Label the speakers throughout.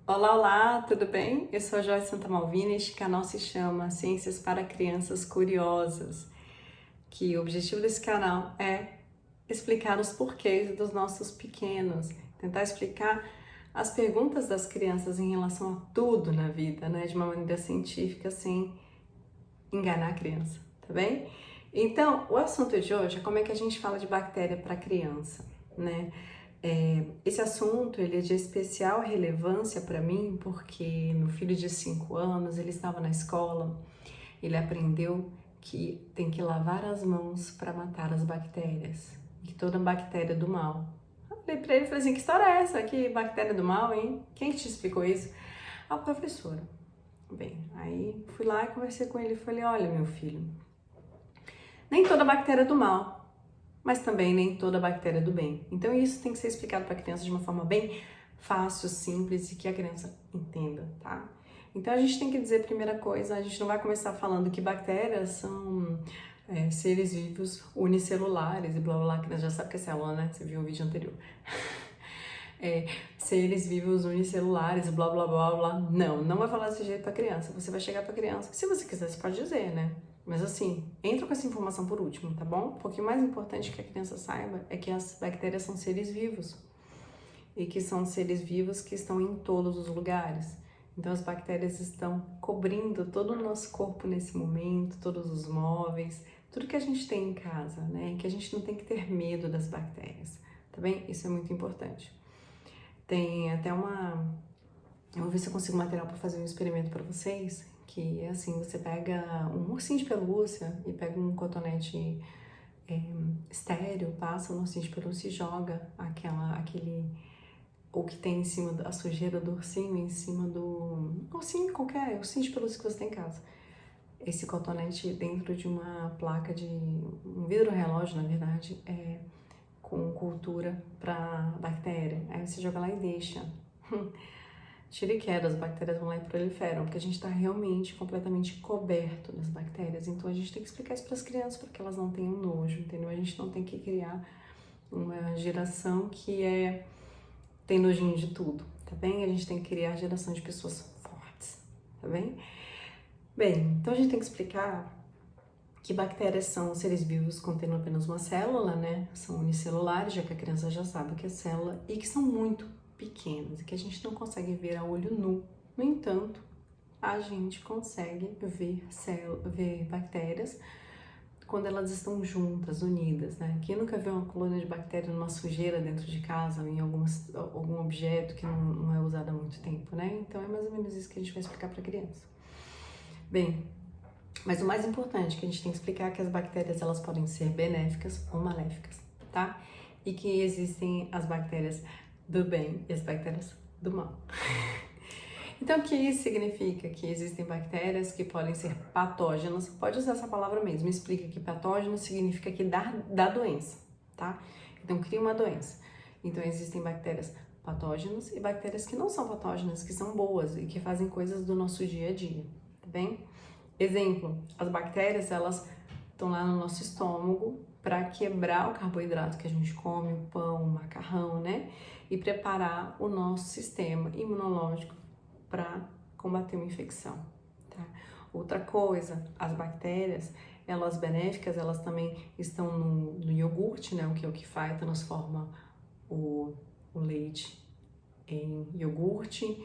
Speaker 1: Olá, olá, tudo bem? Eu sou a Joyce Santamalvina e este canal se chama Ciências para Crianças Curiosas, que o objetivo desse canal é explicar os porquês dos nossos pequenos, tentar explicar as perguntas das crianças em relação a tudo na vida, né, de uma maneira científica, sem enganar a criança, tá bem? Então, o assunto de hoje é como é que a gente fala de bactéria para criança, né? Esse assunto ele é de especial relevância para mim porque meu filho de 5 anos, ele estava na escola, ele aprendeu que tem que lavar as mãos para matar as bactérias, e toda bactéria do mal. Eu falei para ele, falei assim, que história é essa? Que bactéria do mal, hein? Quem te explicou isso? A professora. Bem, aí fui lá e conversei com ele e falei, olha meu filho, nem toda bactéria é do mal, mas também nem toda bactéria é do bem. Então isso tem que ser explicado para a criança de uma forma bem fácil, simples e que a criança entenda, tá? Então a gente tem que dizer, primeira coisa, a gente não vai começar falando que bactérias são seres vivos unicelulares e blá blá blá, que nós já sabe que é célula, né? Você viu o vídeo anterior. Seres vivos unicelulares, blá blá blá blá. Não vai falar desse jeito pra criança. Você vai chegar pra criança. Se você quiser, você pode dizer, né? Mas assim, entra com essa informação por último, tá bom? Porque o mais importante que a criança saiba é que as bactérias são seres vivos. E que são seres vivos que estão em todos os lugares. Então as bactérias estão cobrindo todo o nosso corpo nesse momento, todos os móveis, tudo que a gente tem em casa, né? Que a gente não tem que ter medo das bactérias, tá bem? Isso é muito importante. Tem até uma... Eu vou ver se eu consigo material para fazer um experimento para vocês, que é assim, você pega um ursinho de pelúcia e pega um cotonete estéreo, passa no ursinho de pelúcia e joga aquele... ou que tem em cima da sujeira do ursinho, em cima do ursinho qualquer, ursinho de pelúcia que você tem em casa. Esse cotonete dentro de uma placa de... um vidro relógio, na verdade, com cultura para bactéria. Aí você joga lá e deixa. Tira e queda, as bactérias vão lá e proliferam, porque a gente está realmente completamente coberto das bactérias. Então a gente tem que explicar isso para as crianças, para que elas não tenham nojo, entendeu? A gente não tem que criar uma geração que tem nojinho de tudo, tá bem? A gente tem que criar a geração de pessoas fortes, tá bem? Bem, então a gente tem que explicar que bactérias são seres vivos contendo apenas uma célula, né? São unicelulares, já que a criança já sabe o que é célula, e que são muito pequenas, e que a gente não consegue ver a olho nu. No entanto, a gente consegue ver bactérias quando elas estão juntas, unidas, né? Quem nunca viu uma colônia de bactérias numa sujeira dentro de casa, ou em algum objeto que não é usado há muito tempo, né? Então é mais ou menos isso que a gente vai explicar para a criança. Bem, mas o mais importante que a gente tem que explicar é que as bactérias elas podem ser benéficas ou maléficas, tá? E que existem as bactérias do bem e as bactérias do mal. Então, o que isso significa? Que existem bactérias que podem ser patógenas. Pode usar essa palavra mesmo. Explica que patógeno significa que dá doença, tá? Então, cria uma doença. Então, existem bactérias patógenas e bactérias que não são patógenas, que são boas e que fazem coisas do nosso dia a dia, tá bem? Exemplo, as bactérias, elas estão lá no nosso estômago para quebrar o carboidrato que a gente come, o pão, o macarrão, né? E preparar o nosso sistema imunológico para combater uma infecção, tá? Outra coisa, as bactérias, elas benéficas, elas também estão no iogurte, né? O que é o que faz, transforma o leite em iogurte,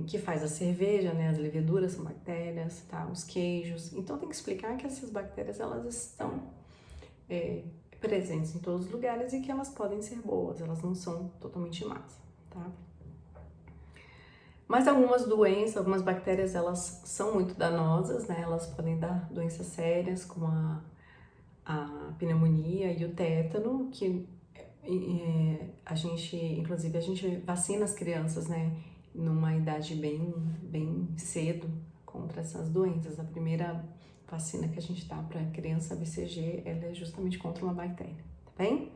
Speaker 1: que faz a cerveja, né? As leveduras são bactérias, tá? Os queijos. Então tem que explicar que essas bactérias elas estão presentes em todos os lugares e que elas podem ser boas, elas não são totalmente más, tá? Mas algumas doenças, algumas bactérias, elas são muito danosas, né? Elas podem dar doenças sérias, como a pneumonia e o tétano, que inclusive, a gente vacina as crianças, né? Numa idade bem cedo contra essas doenças. A primeira vacina que a gente dá para criança BCG, ela é justamente contra uma bactéria, tá bem?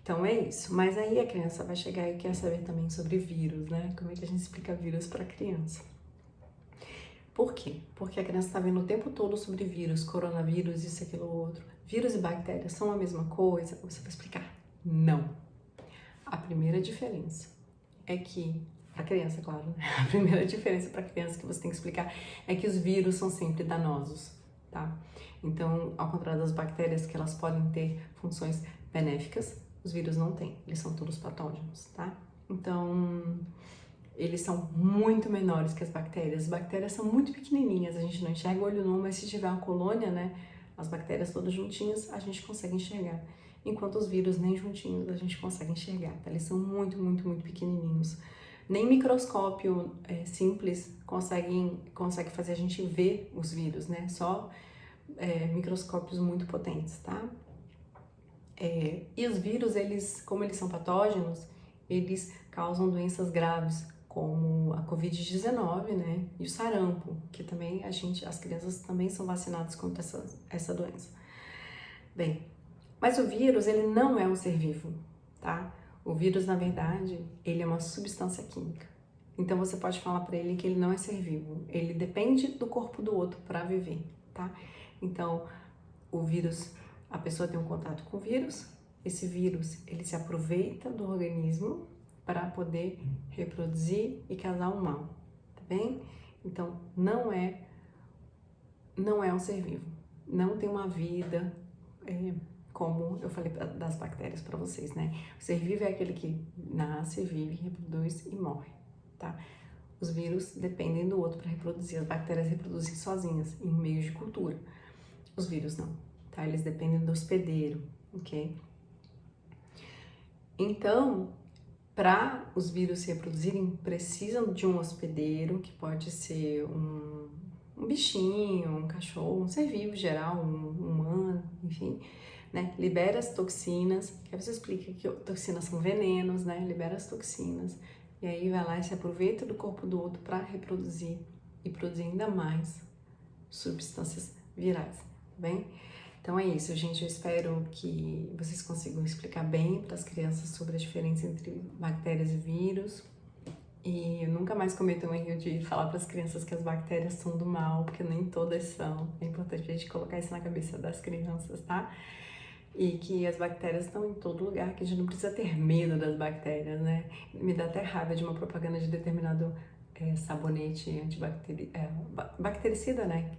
Speaker 1: Então é isso. Mas aí a criança vai chegar e quer saber também sobre vírus, né? Como é que a gente explica vírus para a criança? Por quê? Porque a criança está vendo o tempo todo sobre vírus, coronavírus, isso, aquilo, outro. Vírus e bactérias são a mesma coisa? Você vai explicar? Não. A primeira diferença é que para criança, claro, né? A primeira diferença para criança que você tem que explicar é que os vírus são sempre danosos, tá? Então, ao contrário das bactérias, que elas podem ter funções benéficas, os vírus não têm, eles são todos patógenos, tá? Então, eles são muito menores que as bactérias. As bactérias são muito pequenininhas, a gente não enxerga o olho nu, mas se tiver uma colônia, né, as bactérias todas juntinhas, a gente consegue enxergar. Enquanto os vírus nem juntinhos a gente consegue enxergar, tá? Eles são muito, muito, muito pequenininhos. Nem microscópio simples consegue fazer a gente ver os vírus, né? Só microscópios muito potentes, tá? E os vírus, como eles são patógenos, eles causam doenças graves, como a Covid-19, né? E o sarampo, que também as crianças também são vacinadas contra essa doença. Bem, mas o vírus, ele não é um ser vivo, tá? O vírus, na verdade, ele é uma substância química. Então você pode falar para ele que ele não é ser vivo, ele depende do corpo do outro para viver, tá? Então, o vírus, a pessoa tem um contato com o vírus, esse vírus, ele se aproveita do organismo para poder reproduzir e causar um mal, tá bem? Então, não é um ser vivo, não tem uma vida, como eu falei das bactérias para vocês, né? O ser vivo é aquele que nasce, vive, reproduz e morre, tá? Os vírus dependem do outro para reproduzir, as bactérias reproduzem sozinhas em meios de cultura, os vírus não, tá? Eles dependem do hospedeiro, ok? Então, para os vírus se reproduzirem, precisam de um hospedeiro, que pode ser um bichinho, um cachorro, um ser vivo geral, um humano, enfim, né? Libera as toxinas, que aí você explica que toxinas são venenos, né? Libera as toxinas, e aí vai lá e se aproveita do corpo do outro para reproduzir e produzir ainda mais substâncias virais, tá bem? Então é isso, gente. Eu espero que vocês consigam explicar bem para as crianças sobre a diferença entre bactérias e vírus. E eu nunca mais cometo o erro de falar para as crianças que as bactérias são do mal, porque nem todas são. É importante a gente colocar isso na cabeça das crianças, tá? E que as bactérias estão em todo lugar, que a gente não precisa ter medo das bactérias, né? Me dá até raiva de uma propaganda de determinado sabonete bactericida, né?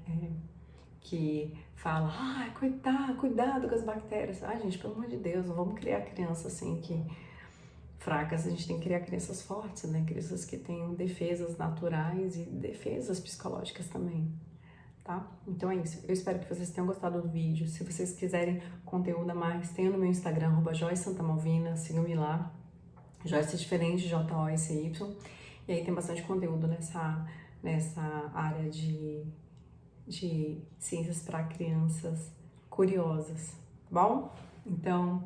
Speaker 1: Que fala, cuidado com as bactérias. Gente, pelo amor de Deus, não vamos criar crianças assim fracas, a gente tem que criar crianças fortes, né? Crianças que tenham defesas naturais e defesas psicológicas também, tá? Então é isso. Eu espero que vocês tenham gostado do vídeo. Se vocês quiserem conteúdo a mais, tenho no meu Instagram, @joysantamalvina, sigam-me lá. Joyce é diferente, Joycy. E aí tem bastante conteúdo nessa área de ciências para crianças curiosas, tá bom? Então,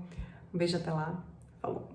Speaker 1: um beijo até lá. Falou!